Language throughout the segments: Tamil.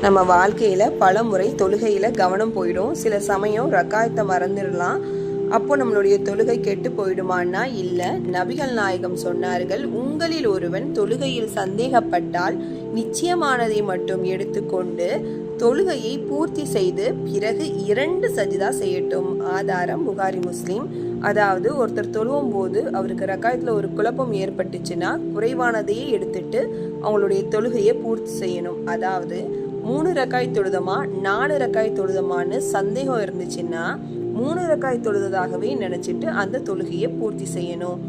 நம்ம வாழ்க்கையில் பல முறை தொழுகையில் கவனம் போயிடும். சில சமயம் ரக்காயத்தை மறந்துடலாம். அப்போ நம்மளுடைய தொழுகை கெட்டு போயிடுமான்னா இல்லை. நபிகள் நாயகம் சொன்னார்கள், உங்களில் ஒருவன் தொழுகையில் சந்தேகப்பட்டால் நிச்சயமானதை மட்டும் எடுத்துக்கொண்டு தொழுகையை பூர்த்தி செய்து பிறகு 2 சஜிதா செய்யட்டும். ஆதாரம் புகாரி முஸ்லீம். அதாவது ஒருத்தர் தொழுவும் போது அவருக்கு ரக்காயத்தில் ஒரு குழப்பம் ஏற்பட்டுச்சுன்னா குறைவானதையே எடுத்துட்டு அவங்களுடைய தொழுகையை பூர்த்தி செய்யணும். அதாவது 3 ரக்காய் தொழுதமா 4 ரக்காய் தொழுதமான்னு சந்தேகம் இருந்துச்சுன்னா 3 ரக்காய் தொழுததாகவே நினைச்சிட்டு அந்த தொழுகையை பூர்த்தி செய்யணும்.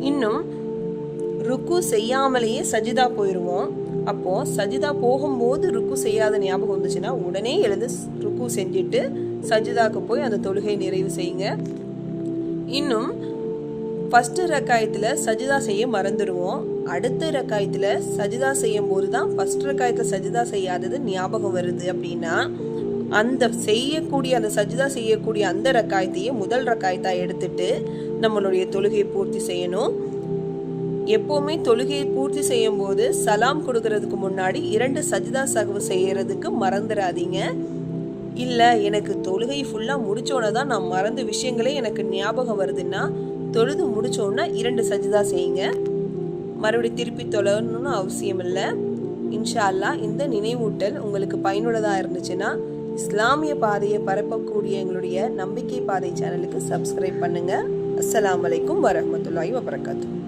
இன்னும் ருக்கு செய்யாமலேயே சஜிதா போயிடுவோம். அப்போ சஜிதா போகும்போது ருக்கு செய்யாத ஞாபகம் வந்துச்சுன்னா உடனே எழுந்து ருக்கு செஞ்சுட்டு சஜிதாக்கு போய் அந்த தொழுகை நிறைவு செய்யுங்க. இன்னும் ஃபர்ஸ்ட் ரக்காயத்தில் சஜிதா செய்ய மறந்துடுவோம். அடுத்த ரக்காயத்தில் சஜிதா செய்யும் போது தான் ஃபர்ஸ்ட் ரக்காயத்தில் சஜிதா செய்யாதது ஞாபகம் வருது. அப்படின்னா அந்த சஜிதா செய்யக்கூடிய அந்த ரக்காயத்தையே முதல் ரக்காயத்தா எடுத்துட்டு நம்மளுடைய தொழுகையை பூர்த்தி செய்யணும். எப்போவுமே தொழுகையை பூர்த்தி செய்யும் போது சலாம் கொடுக்கறதுக்கு முன்னாடி 2 சஜிதா சகவு செய்யறதுக்கு மறந்துடாதீங்க. இல்லை எனக்கு தொழுகை ஃபுல்லாக முடிச்சோன்னே தான் நான் மறந்த விஷயங்களே எனக்கு ஞாபகம் வருதுன்னா தொழுது முடிச்சோன்னா 2 சஜிதா செய்யுங்க. மறுபடியும் திருப்பி தொழணும்னு அவசியம் இல்லை. இன்ஷா அல்லாஹ் இந்த நினைவூட்டல் உங்களுக்கு பயனுள்ளதாக இருந்துச்சுன்னா இஸ்லாமிய பாதையை பரப்பக்கூடிய எங்களுடைய நம்பிக்கை பாதை சேனலுக்கு சப்ஸ்கிரைப் பண்ணுங்கள். அஸ்ஸலாமு அலைக்கும் வரஹ்மத்துல்லாஹி வபரகாத்துஹு.